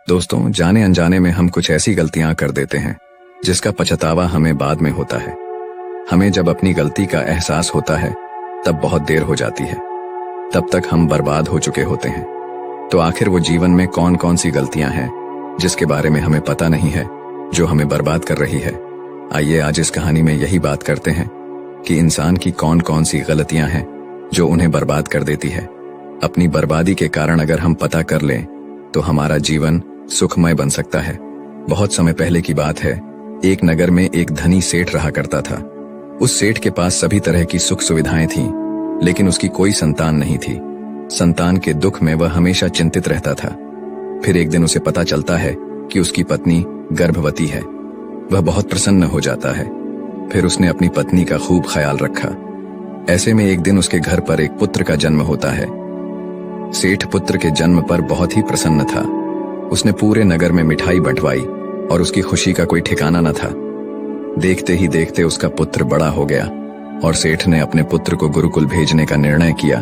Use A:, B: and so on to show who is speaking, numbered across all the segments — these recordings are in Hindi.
A: दोस्तों, जाने अनजाने में हम कुछ ऐसी गलतियां कर देते हैं जिसका पछतावा हमें बाद में होता है। हमें जब अपनी गलती का एहसास होता है तब बहुत देर हो जाती है। तब तक हम बर्बाद हो चुके होते हैं। तो आखिर वो जीवन में कौन कौन सी गलतियां हैं जिसके बारे में हमें पता नहीं है, जो हमें बर्बाद कर रही है। आइए आज इस कहानी में यही बात करते हैं कि इंसान की कौन कौन सी गलतियां हैं जो उन्हें बर्बाद कर देती है। अपनी बर्बादी के कारण अगर हम पता कर लें तो हमारा जीवन सुखमय बन सकता है। बहुत समय पहले की बात है, एक नगर में एक धनी सेठ रहा करता था। उस सेठ के पास सभी तरह की सुख सुविधाएं थीं, लेकिन उसकी कोई संतान नहीं थी। संतान के दुख में वह हमेशा चिंतित रहता था। फिर एक दिन उसे पता चलता है कि उसकी पत्नी गर्भवती है। वह बहुत प्रसन्न हो जाता है। फिर उसने अपनी पत्नी का खूब ख्याल रखा। ऐसे में एक दिन उसके घर पर एक पुत्र का जन्म होता है। सेठ पुत्र के जन्म पर बहुत ही प्रसन्न था। उसने पूरे नगर में मिठाई बंटवाई और उसकी खुशी का कोई ठिकाना न था। देखते ही देखते उसका पुत्र बड़ा हो गया और सेठ ने अपने पुत्र को गुरुकुल भेजने का निर्णय किया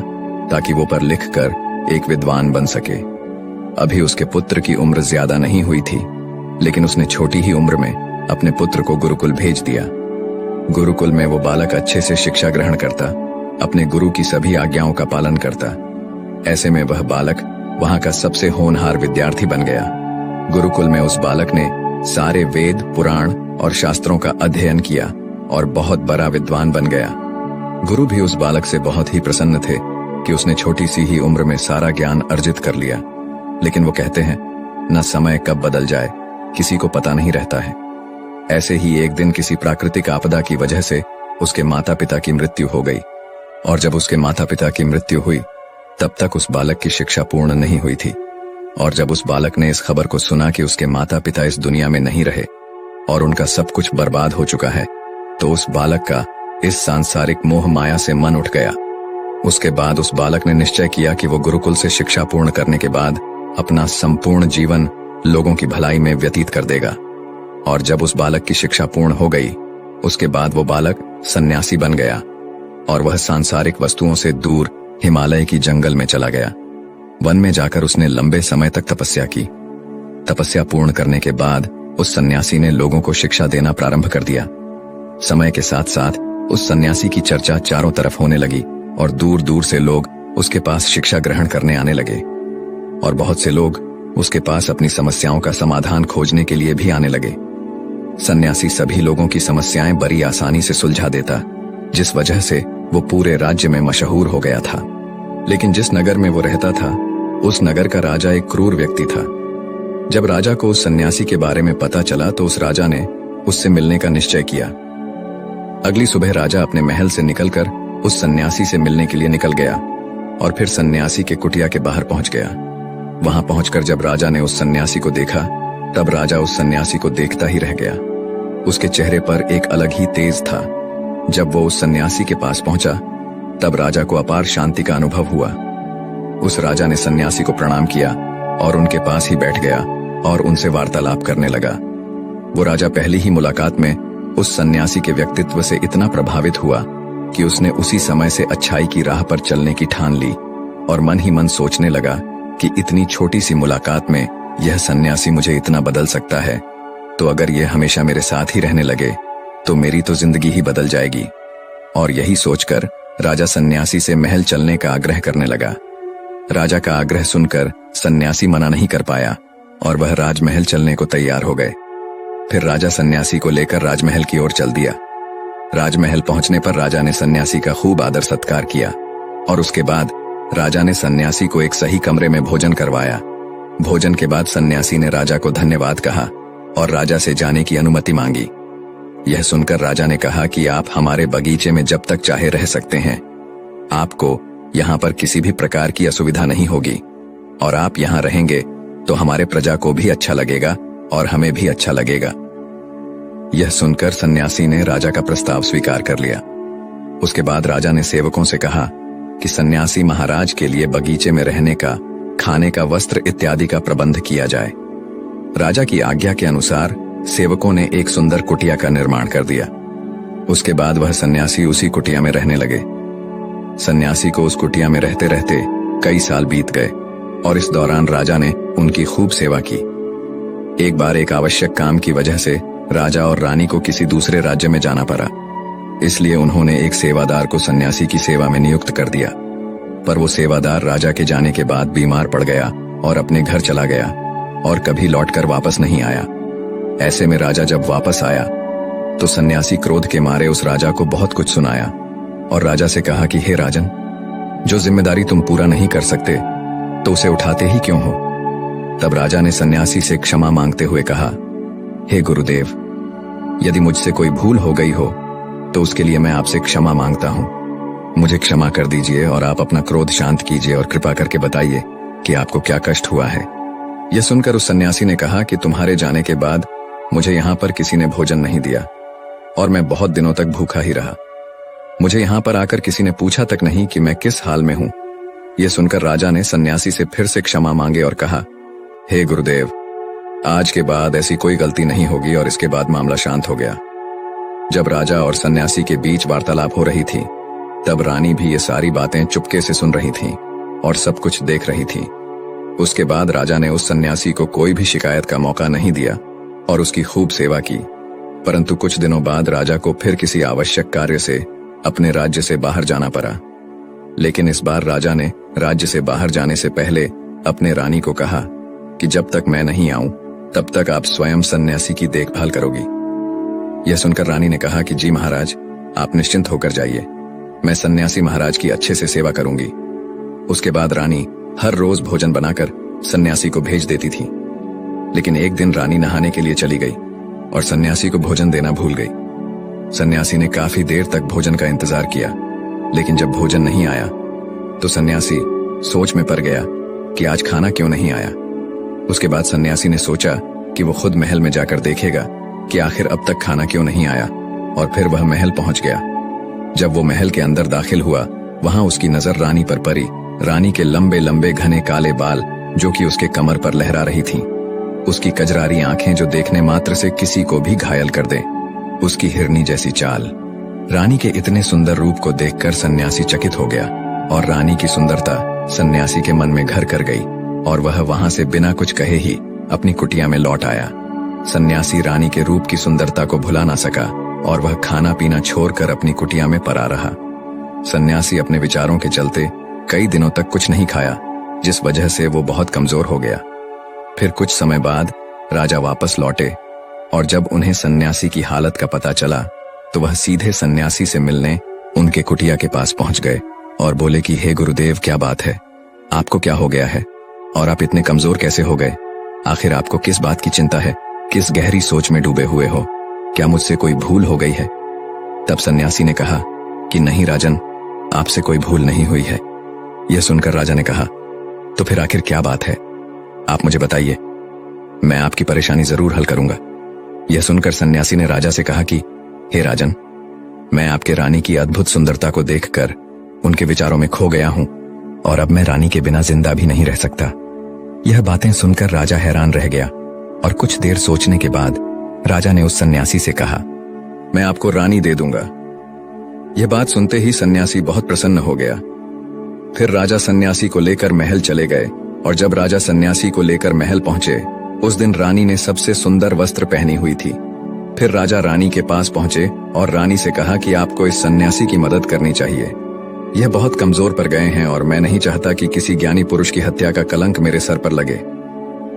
A: ताकि वो पढ़ लिख कर एक विद्वान बन सके। अभी उसके पुत्र की उम्र ज्यादा नहीं हुई थी, लेकिन उसने छोटी ही उम्र में अपने पुत्र को गुरुकुल भेज दिया। गुरुकुल में वो बालक अच्छे से शिक्षा ग्रहण करता, अपने गुरु की सभी आज्ञाओं का पालन करता। ऐसे में वह बालक वहां का सबसे होनहार विद्यार्थी बन गया। गुरुकुल में उस बालक ने सारे वेद, पुराण और शास्त्रों का अध्ययन किया और बहुत बड़ा विद्वान बन गया। गुरु भी उस बालक से बहुत ही प्रसन्न थे कि उसने छोटी सी ही उम्र में सारा ज्ञान अर्जित कर लिया। लेकिन वो कहते हैं, न समय कब बदल जाए किसी को पता नहीं रहता है। ऐसे ही एक दिन किसी प्राकृतिक आपदा की वजह से उसके माता पिता की मृत्यु हो गई, और जब उसके माता पिता की मृत्यु हुई तब तक उस बालक की शिक्षा पूर्ण नहीं हुई थी। और जब उस बालक ने इस खबर को सुना कि उसके माता पिता इस दुनिया में नहीं रहे और उनका सब कुछ बर्बाद हो चुका है, तो उस बालक का इस सांसारिक मोह माया से मन उठ गया। उसके बाद उस बालक ने निश्चय किया कि वो गुरुकुल से शिक्षा पूर्ण करने के बाद अपना संपूर्ण जीवन लोगों की भलाई में व्यतीत कर देगा। और जब उस बालक की शिक्षा पूर्ण हो गई, उसके बाद वो बालक सन्यासी बन गया और वह सांसारिक वस्तुओं से दूर हिमालय की जंगल में चला गया। वन में जाकर उसने लंबे समय तक तपस्या की। तपस्या पूर्ण करने के बाद उस सन्यासी ने लोगों को शिक्षा देना प्रारंभ कर दिया। समय के साथ साथ उस सन्यासी की चर्चा चारों तरफ होने लगी और दूर दूर से लोग उसके पास शिक्षा ग्रहण करने आने लगे। और बहुत से लोग उसके पास अपनी समस्याओं का समाधान खोजने के लिए भी आने लगे। सन्यासी सभी लोगों की समस्याएं बड़ी आसानी से सुलझा देता, जिस वजह से वो पूरे राज्य में मशहूर हो गया था। लेकिन जिस नगर में वो रहता था, उस नगर का राजा एक क्रूर व्यक्ति था। जब राजा को उस सन्यासी के बारे में पता चला तो उस राजा ने उससे मिलने का निश्चय किया। अगली सुबह राजा अपने महल से निकलकर उस सन्यासी से मिलने के लिए निकल गया और फिर सन्यासी के कुटिया के बाहर पहुंच गया। वहां पहुंचकर जब राजा ने उस सन्यासी को देखा, तब राजा उस सन्यासी को देखता ही रह गया। उसके चेहरे पर एक अलग ही तेज था। जब वो उस सन्यासी के पास पहुंचा, तब राजा को अपार शांति का अनुभव हुआ। उस राजा ने सन्यासी को प्रणाम किया और उनके पास ही बैठ गया और उनसे वार्तालाप करने लगा। वो राजा पहली ही मुलाकात में उस सन्यासी के व्यक्तित्व से इतना प्रभावित हुआ कि उसने उसी समय से अच्छाई की राह पर चलने की ठान ली और मन ही मन सोचने लगा कि इतनी छोटी सी मुलाकात में यह सन्यासी मुझे इतना बदल सकता है, तो अगर यह हमेशा मेरे साथ ही रहने लगे तो मेरी तो जिंदगी ही बदल जाएगी। और यही सोचकर राजा सन्यासी से महल चलने का आग्रह करने लगा। राजा का आग्रह सुनकर सन्यासी मना नहीं कर पाया और वह राजमहल चलने को तैयार हो गए। फिर राजा सन्यासी को लेकर राजमहल की ओर चल दिया। राजमहल पहुंचने पर राजा ने सन्यासी का खूब आदर सत्कार किया और उसके बाद राजा ने सन्यासी को एक सही कमरे में भोजन करवाया। भोजन के बाद सन्यासी ने राजा को धन्यवाद कहा और राजा से जाने की अनुमति मांगी। यह सुनकर राजा ने कहा कि आप हमारे बगीचे में जब तक चाहे रह सकते हैं। आपको यहाँ पर किसी भी प्रकार की असुविधा नहीं होगी और आप यहाँ रहेंगे तो हमारे प्रजा को भी अच्छा लगेगा और हमें भी अच्छा लगेगा। यह सुनकर सन्यासी ने राजा का प्रस्ताव स्वीकार कर लिया। उसके बाद राजा ने सेवकों से कहा कि सन्यासी महाराज के लिए बगीचे में रहने का, खाने का, वस्त्र इत्यादि का प्रबंध किया जाए। राजा की आज्ञा के अनुसार सेवकों ने एक सुंदर कुटिया का निर्माण कर दिया। उसके बाद वह सन्यासी उसी कुटिया में रहने लगे। सन्यासी को उस कुटिया में रहते रहते कई साल बीत गए और इस दौरान राजा ने उनकी खूब सेवा की। एक बार एक आवश्यक काम की वजह से राजा और रानी को किसी दूसरे राज्य में जाना पड़ा, इसलिए उन्होंने एक सेवादार को सन्यासी की सेवा में नियुक्त कर दिया। पर वो सेवादार राजा के जाने के बाद बीमार पड़ गया और अपने घर चला गया और कभी लौटकर वापस नहीं आया। ऐसे में राजा जब वापस आया तो सन्यासी क्रोध के मारे उस राजा को बहुत कुछ सुनाया और राजा से कहा कि हे राजन, जो जिम्मेदारी तुम पूरा नहीं कर सकते तो उसे उठाते ही क्यों हो। तब राजा ने सन्यासी से क्षमा मांगते हुए कहा, हे गुरुदेव, यदि मुझसे कोई भूल हो गई हो तो उसके लिए मैं आपसे क्षमा मांगता हूँ। मुझे क्षमा कर दीजिए और आप अपना क्रोध शांत कीजिए और कृपा करके बताइए कि आपको क्या कष्ट हुआ है। यह सुनकर उस सन्यासी ने कहा कि तुम्हारे जाने के बाद मुझे यहाँ पर किसी ने भोजन नहीं दिया और मैं बहुत दिनों तक भूखा ही रहा। मुझे यहाँ पर आकर किसी ने पूछा तक नहीं कि मैं किस हाल में हूँ। यह सुनकर राजा ने सन्यासी से फिर से क्षमा मांगे और कहा, हे गुरुदेव, आज के बाद ऐसी कोई गलती नहीं होगी। और इसके बाद मामला शांत हो गया। जब राजा और सन्यासी के बीच वार्तालाप हो रही थी तब रानी भी ये सारी बातें चुपके से सुन रही थी और सब कुछ देख रही थी। उसके बाद राजा ने उस सन्यासी को कोई भी शिकायत का मौका नहीं दिया और उसकी खूब सेवा की। परंतु कुछ दिनों बाद राजा को फिर किसी आवश्यक कार्य से अपने राज्य से बाहर जाना पड़ा। लेकिन इस बार राजा ने राज्य से बाहर जाने से पहले अपने रानी को कहा कि जब तक मैं नहीं आऊं तब तक आप स्वयं सन्यासी की देखभाल करोगी। यह सुनकर रानी ने कहा कि जी महाराज, आप निश्चिंत होकर जाइए, मैं सन्यासी महाराज की अच्छे से सेवा करूंगी। उसके बाद रानी हर रोज भोजन बनाकर सन्यासी को भेज देती थी। लेकिन एक दिन रानी नहाने के लिए चली गई और सन्यासी को भोजन देना भूल गई। सन्यासी ने काफी देर तक भोजन का इंतजार किया, लेकिन जब भोजन नहीं आया तो सन्यासी सोच में पड़ गया कि आज खाना क्यों नहीं आया। उसके बाद सन्यासी ने सोचा कि वो खुद महल में जाकर देखेगा कि आखिर अब तक खाना क्यों नहीं आया, और फिर वह महल पहुंच गया। जब वो महल के अंदर दाखिल हुआ, वहां उसकी नजर रानी पर पड़ी। रानी के लंबे लंबे घने काले बाल जो कि उसके कमर पर लहरा रही थीं। उसकी कजरारी आंखें जो देखने मात्र से किसी को भी घायल कर दे। उसकी हिरनी जैसी चाल। रानी के इतने सुंदर रूप को देखकर सन्यासी चकित हो गया और रानी की सुंदरता सन्यासी के मन में घर कर गई और वह वहां से बिना कुछ कहे ही अपनी कुटिया में लौट आया। सन्यासी रानी के रूप की सुंदरता को भुला ना सका और वह खाना पीना छोड़कर अपनी कुटिया में पड़ा रहा। सन्यासी अपने विचारों के चलते कई दिनों तक कुछ नहीं खाया, जिस वजह से वो बहुत कमजोर हो गया। फिर कुछ समय बाद राजा वापस लौटे और जब उन्हें सन्यासी की हालत का पता चला तो वह सीधे सन्यासी से मिलने उनके कुटिया के पास पहुंच गए और बोले कि हे गुरुदेव, क्या बात है, आपको क्या हो गया है और आप इतने कमजोर कैसे हो गए। आखिर आपको किस बात की चिंता है, किस गहरी सोच में डूबे हुए हो, क्या मुझसे कोई भूल हो गई है। तब सन्यासी ने कहा कि नहीं राजन, आपसे कोई भूल नहीं हुई है। यह सुनकर राजा ने कहा, तो फिर आखिर क्या बात है, आप मुझे बताइए, मैं आपकी परेशानी जरूर हल करूंगा। यह सुनकर सन्यासी ने राजा से कहा कि हे राजन, मैं आपके रानी की अद्भुत सुंदरता को देखकर उनके विचारों में खो गया हूं और अब मैं रानी के बिना जिंदा भी नहीं रह सकता। यह बातें सुनकर राजा हैरान रह गया और कुछ देर सोचने के बाद राजा ने उस सन्यासी से कहा, मैं आपको रानी दे दूंगा। यह बात सुनते ही सन्यासी बहुत प्रसन्न हो गया। फिर राजा सन्यासी को लेकर महल चले गए और जब राजा सन्यासी को लेकर महल पहुंचे, उस दिन रानी ने सबसे सुंदर वस्त्र पहनी हुई थी। फिर राजा रानी के पास पहुंचे और रानी से कहा कि आपको इस सन्यासी की मदद करनी चाहिए। यह बहुत कमजोर पड़ गए हैं और मैं नहीं चाहता कि किसी ज्ञानी पुरुष की हत्या का कलंक मेरे सर पर लगे।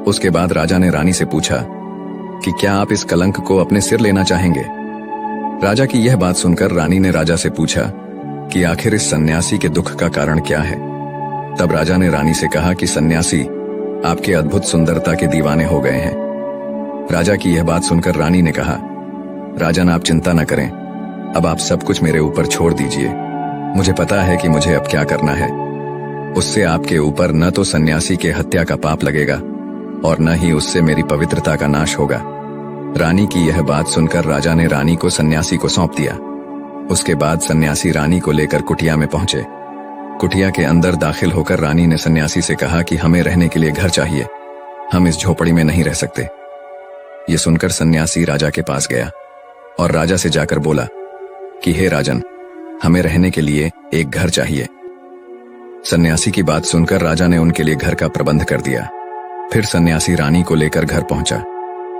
A: उसके बाद राजा ने रानी से पूछा कि क्या आप इस कलंक को अपने सिर लेना चाहेंगे। राजा की यह बात सुनकर रानी ने राजा से पूछा कि आखिर इस सन्यासी के दुख का कारण क्या है। तब राजा ने रानी से कहा कि सन्यासी आपके अद्भुत सुंदरता के दीवाने हो गए हैं। राजा की यह बात सुनकर रानी ने कहा, राजन आप चिंता न करें, अब आप सब कुछ मेरे ऊपर छोड़ दीजिए। मुझे पता है कि मुझे अब क्या करना है। उससे आपके ऊपर न तो सन्यासी के हत्या का पाप लगेगा और न ही उससे मेरी पवित्रता का नाश होगा। रानी की यह बात सुनकर राजा ने रानी को सन्यासी को सौंप दिया। उसके बाद सन्यासी रानी को लेकर कुटिया में पहुंचे। कुटिया के अंदर दाखिल होकर रानी ने सन्यासी से कहा कि हमें रहने के लिए घर चाहिए, हम इस झोपड़ी में नहीं रह सकते। ये सुनकर सन्यासी राजा के पास गया और राजा से जाकर बोला कि हे राजन, हमें रहने के लिए एक घर चाहिए। सन्यासी की बात सुनकर राजा ने उनके लिए घर का प्रबंध कर दिया। फिर सन्यासी रानी को लेकर घर पहुंचा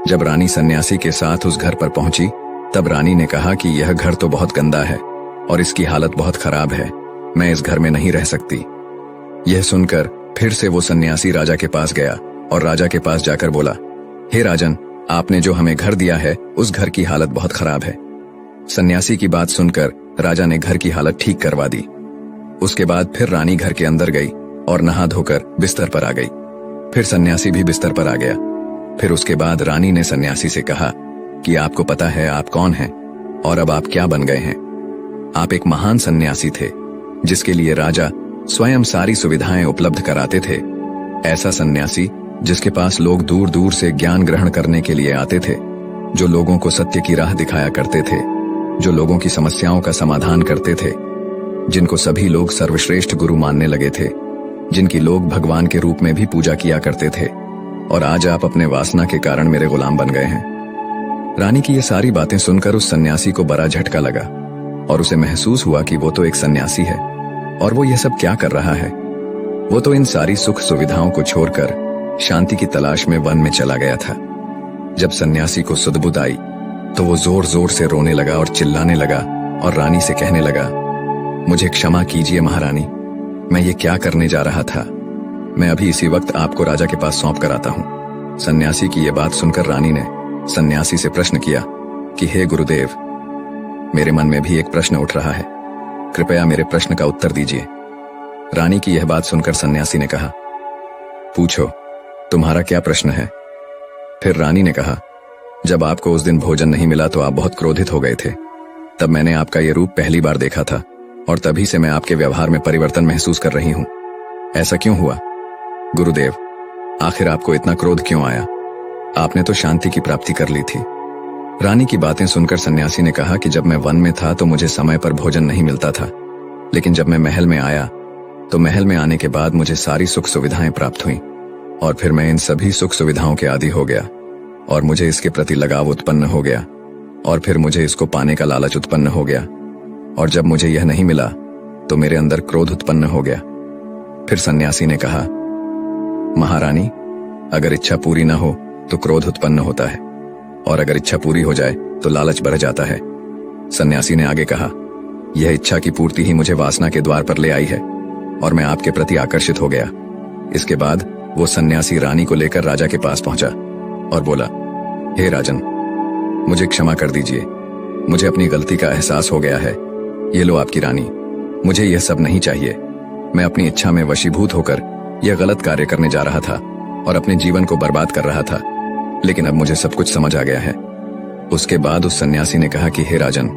A: जब रानी सन्यासी के साथ उस घर पर पहुंची तब रानी ने कहा कि यह घर तो बहुत गंदा है और इसकी हालत बहुत खराब है, मैं इस घर में नहीं रह सकती। यह सुनकर फिर से वो सन्यासी राजा के पास गया और राजा के पास जाकर बोला, हे राजन, आपने जो हमें घर दिया है उस घर की हालत बहुत खराब है। सन्यासी की बात सुनकर राजा ने घर की हालत ठीक करवा दी। उसके बाद फिर रानी घर के अंदर गई और नहा धोकर बिस्तर पर आ गई। फिर सन्यासी भी बिस्तर पर आ गया। फिर उसके बाद रानी ने सन्यासी से कहा कि आपको पता है आप कौन हैं और अब आप क्या बन गए हैं। आप एक महान सन्यासी थे जिसके लिए राजा स्वयं सारी सुविधाएं उपलब्ध कराते थे। ऐसा सन्यासी जिसके पास लोग दूर दूर से ज्ञान ग्रहण करने के लिए आते थे, जो लोगों को सत्य की राह दिखाया करते थे, जो लोगों की समस्याओं का समाधान करते थे, जिनको सभी लोग सर्वश्रेष्ठ गुरु मानने लगे थे, जिनकी लोग भगवान के रूप में भी पूजा किया करते थे। और आज आप अपने वासना के कारण मेरे गुलाम बन गए हैं। रानी की ये सारी बातें सुनकर उस सन्यासी को बड़ा झटका लगा और उसे महसूस हुआ कि वो तो एक सन्यासी है और वो ये सब क्या कर रहा है। वो तो इन सारी सुख सुविधाओं को छोड़कर शांति की तलाश में वन में चला गया था। जब सन्यासी को सुध-बुध आई तो वो जोर जोर से रोने लगा और चिल्लाने लगा और रानी से कहने लगा, मुझे क्षमा कीजिए महारानी, मैं ये क्या करने जा रहा था। मैं अभी इसी वक्त आपको राजा के पास सौंप कर आता हूँ। सन्यासी की ये बात सुनकर रानी ने सन्यासी से प्रश्न किया कि हे गुरुदेव, मेरे मन में भी एक प्रश्न उठ रहा है, कृपया मेरे प्रश्न का उत्तर दीजिए। रानी की यह बात सुनकर सन्यासी ने कहा, पूछो, तुम्हारा क्या प्रश्न है। फिर रानी ने कहा, जब आपको उस दिन भोजन नहीं मिला तो आप बहुत क्रोधित हो गए थे। तब मैंने आपका ये रूप पहली बार देखा था और तभी से मैं आपके व्यवहार में परिवर्तन महसूस कर रही हूं। ऐसा क्यों हुआ गुरुदेव? आखिर आपको इतना क्रोध क्यों आया? आपने तो शांति की प्राप्ति कर ली थी। रानी की बातें सुनकर सन्यासी ने कहा कि जब मैं वन में था तो मुझे समय पर भोजन नहीं मिलता था, लेकिन जब मैं महल में आया तो महल में आने के बाद मुझे सारी सुख सुविधाएं प्राप्त हुई और फिर मैं इन सभी सुख सुविधाओं के आदी हो गया और मुझे इसके प्रति लगाव उत्पन्न हो गया और फिर मुझे इसको पाने का लालच उत्पन्न हो गया और जब मुझे यह नहीं मिला तो मेरे अंदर क्रोध उत्पन्न हो गया। फिर सन्यासी ने कहा, महारानी, अगर इच्छा पूरी न हो तो क्रोध उत्पन्न होता है और अगर इच्छा पूरी हो जाए तो लालच बढ़ जाता है। सन्यासी ने आगे कहा, यह इच्छा की पूर्ति ही मुझे वासना के द्वार पर ले आई है और मैं आपके प्रति आकर्षित हो गया। इसके बाद वो सन्यासी रानी को लेकर राजा के पास पहुंचा और बोला, हे राजन, मुझे क्षमा कर दीजिए, मुझे अपनी गलती का एहसास हो गया है। ये लो आपकी रानी, मुझे यह सब नहीं चाहिए। मैं अपनी इच्छा में वशीभूत होकर यह गलत कार्य करने जा रहा था और अपने जीवन को बर्बाद कर रहा था, लेकिन अब मुझे सब कुछ समझ आ गया है। उसके बाद उस सन्यासी ने कहा कि हे राजन,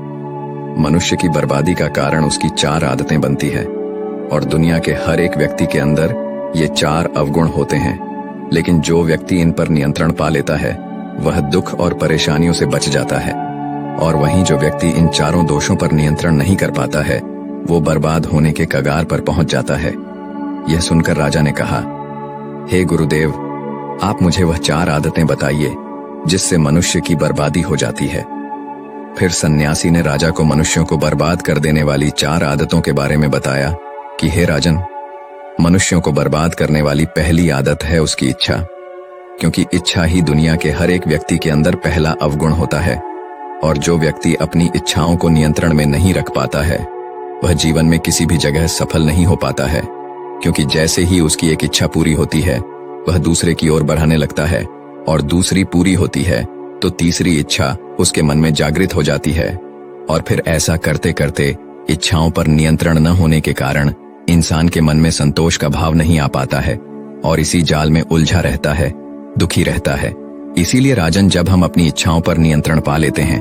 A: मनुष्य की बर्बादी का कारण उसकी 4 आदतें बनती है और दुनिया के हर एक व्यक्ति के अंदर ये 4 अवगुण होते हैं, लेकिन जो व्यक्ति इन पर नियंत्रण पा लेता है वह दुख और परेशानियों से बच जाता है और वहीं जो व्यक्ति इन 4 दोषों पर नियंत्रण नहीं कर पाता है वो बर्बाद होने के कगार पर पहुंच जाता है। यह सुनकर राजा ने कहा, हे गुरुदेव, आप मुझे वह 4 आदतें बताइए जिससे मनुष्य की बर्बादी हो जाती है। फिर सन्यासी ने राजा को मनुष्यों को बर्बाद कर देने वाली 4 आदतों के बारे में बताया कि हे राजन, मनुष्यों को बर्बाद करने वाली पहली आदत है उसकी इच्छा, क्योंकि इच्छा ही दुनिया के हर एक व्यक्ति के अंदर पहला अवगुण होता है और जो व्यक्ति अपनी इच्छाओं को नियंत्रण में नहीं रख पाता है वह जीवन में किसी भी जगह सफल नहीं हो पाता है, क्योंकि जैसे ही उसकी एक इच्छा पूरी होती है वह दूसरे की ओर बढ़ाने लगता है और दूसरी पूरी होती है तो तीसरी इच्छा उसके मन में जागृत हो जाती है और फिर ऐसा करते करते इच्छाओं पर नियंत्रण न होने के कारण इंसान के मन में संतोष का भाव नहीं आ पाता है और इसी जाल में उलझा रहता है, दुखी रहता है। इसीलिए राजन, जब हम अपनी इच्छाओं पर नियंत्रण पा लेते हैं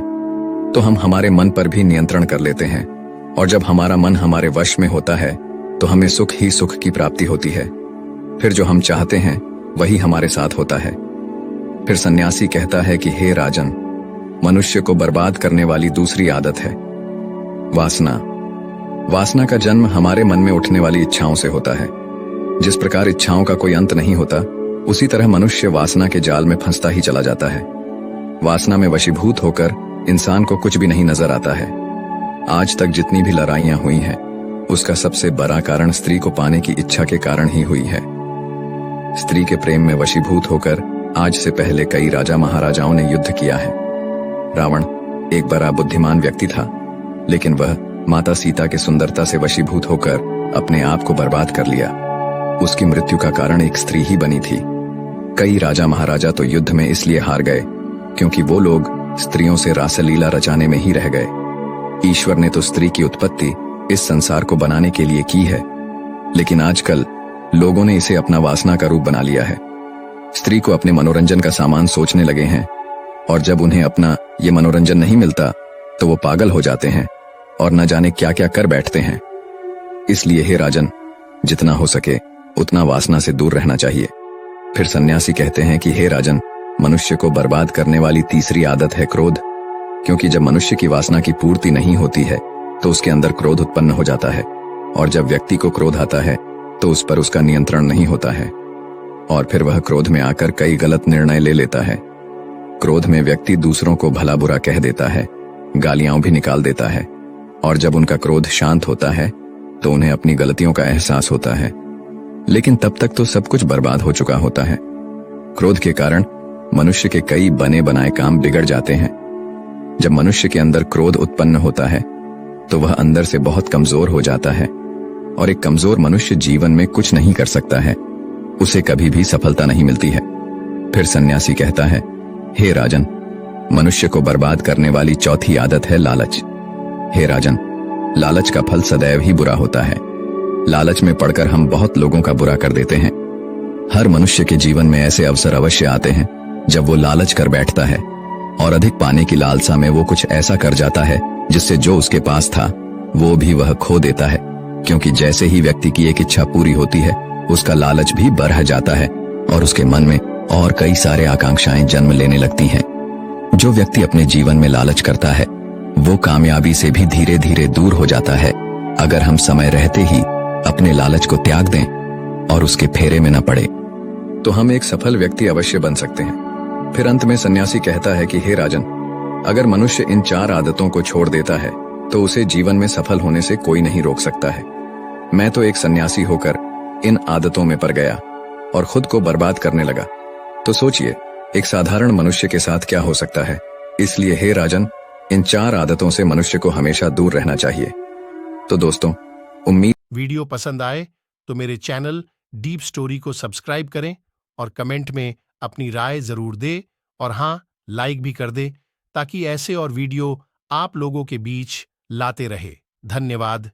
A: तो हम हमारे मन पर भी नियंत्रण कर लेते हैं और जब हमारा मन हमारे वश में होता है तो हमें सुख ही सुख की प्राप्ति होती है। फिर जो हम चाहते हैं वही हमारे साथ होता है। फिर सन्यासी कहता है कि हे राजन, मनुष्य को बर्बाद करने वाली दूसरी आदत है वासना। वासना का जन्म हमारे मन में उठने वाली इच्छाओं से होता है। जिस प्रकार इच्छाओं का कोई अंत नहीं होता, उसी तरह मनुष्य वासना के जाल में फंसता ही चला जाता है। वासना में वशीभूत होकर इंसान को कुछ भी नहीं नजर आता है। आज तक जितनी भी लड़ाइयां हुई हैं, उसका सबसे बड़ा कारण स्त्री को पाने की इच्छा के कारण ही हुई है। स्त्री के प्रेम में वशीभूत होकर आज से पहले कई राजा महाराजाओं ने युद्ध किया है। रावण एक बड़ा बुद्धिमान व्यक्ति था, लेकिन वह माता सीता की सुंदरता से वशीभूत होकर अपने आप को बर्बाद कर लिया। उसकी मृत्यु का कारण एक स्त्री ही बनी थी। कई राजा महाराजा तो युद्ध में इसलिए हार गए क्योंकि वो लोग स्त्रियों से रासलीला रचाने में ही रह गए। ईश्वर ने तो स्त्री की उत्पत्ति इस संसार को बनाने के लिए की है, लेकिन आजकल लोगों ने इसे अपना वासना का रूप बना लिया है। स्त्री को अपने मनोरंजन का सामान सोचने लगे हैं, और जब उन्हें अपना ये मनोरंजन नहीं मिलता तो वो पागल हो जाते हैं और न जाने क्या क्या कर बैठते हैं। इसलिए हे राजन, जितना हो सके उतना वासना से दूर रहना चाहिए। फिर सन्यासी कहते हैं कि हे राजन, मनुष्य को बर्बाद करने वाली तीसरी आदत है क्रोध, क्योंकि जब मनुष्य की वासना की पूर्ति नहीं होती है तो उसके अंदर क्रोध उत्पन्न हो जाता है, और जब व्यक्ति को क्रोध आता है तो उस पर उसका नियंत्रण नहीं होता है, और फिर वह क्रोध में आकर कई गलत निर्णय ले लेता है। क्रोध में व्यक्ति दूसरों को भला बुरा कह देता है, गालियां भी निकाल देता है, और जब उनका क्रोध शांत होता है तो उन्हें अपनी गलतियों का एहसास होता है, लेकिन तब तक तो सब कुछ बर्बाद हो चुका होता है। क्रोध के कारण मनुष्य के कई बने बनाए काम बिगड़ जाते हैं। जब मनुष्य के अंदर क्रोध उत्पन्न होता है तो वह अंदर से बहुत कमजोर हो जाता है, और एक कमजोर मनुष्य जीवन में कुछ नहीं कर सकता है, उसे कभी भी सफलता नहीं मिलती है। फिर सन्यासी कहता है, हे राजन, मनुष्य को बर्बाद करने वाली चौथी आदत है लालच। हे राजन, लालच का फल सदैव ही बुरा होता है। लालच में पड़कर हम बहुत लोगों का बुरा कर देते हैं। हर मनुष्य के जीवन में ऐसे अवसर अवश्य आते हैं जब वो लालच कर बैठता है, और अधिक पाने की लालसा में वो कुछ ऐसा कर जाता है जिससे जो उसके पास था वो भी वह खो देता है, क्योंकि जैसे ही व्यक्ति की एक इच्छा पूरी होती है उसका लालच भी बढ़ जाता है, और उसके मन में और कई सारे आकांक्षाएं जन्म लेने लगती हैं। जो व्यक्ति अपने जीवन में लालच करता है वो कामयाबी से भी धीरे धीरे दूर हो जाता है, अगर हम समय रहते ही अपने लालच को त्याग दें और उसके फेरे में न पड़े तो हम एक सफल व्यक्ति अवश्य बन सकते हैं। फिर अंत में सन्यासी कहता है कि हे राजन, अगर मनुष्य इन 4 आदतों को छोड़ देता है तो उसे जीवन में सफल होने से कोई नहीं रोक सकता है। मैं तो एक सन्यासी होकर इन आदतों में पड़ गया और खुद को बर्बाद करने लगा। तो सोचिए, एक साधारण मनुष्य के साथ क्या हो सकता है। इसलिए हे राजन, इन 4 आदतों से मनुष्य को हमेशा दूर रहना चाहिए। तो दोस्तों, उम्मीद
B: वीडियो पसंद आए तो मेरे चैनल डीप स्टोरी को सब्सक्राइब करें और कमेंट में अपनी राय जरूर दे, और हाँ, लाइक भी कर दे, ताकि ऐसे और वीडियो आप लोगों के बीच लाते रहे। धन्यवाद।